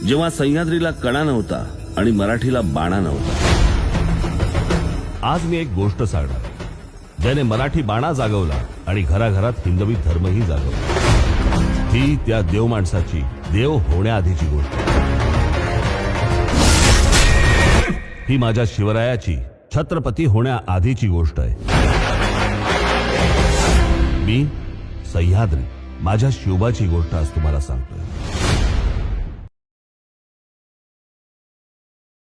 जेव्हा सह्याद्रीला कणा नव्हता आणि मराठीला बाणा नव्हता। आज मी एक गोष्ट सांगणार ज्याने मराठी बाणा जागवला आणि घराघरात हिंदवी धर्मही जागवला। ही त्या देव माणसाची देव होण्याआधीची गोष्ट। ही माझ्या शिवरायाची छत्रपती होण्याआधीची गोष्ट आहे। मी सह्याद्री माझ्या शिवबाची गोष्ट आज तुम्हाला सांगतोय।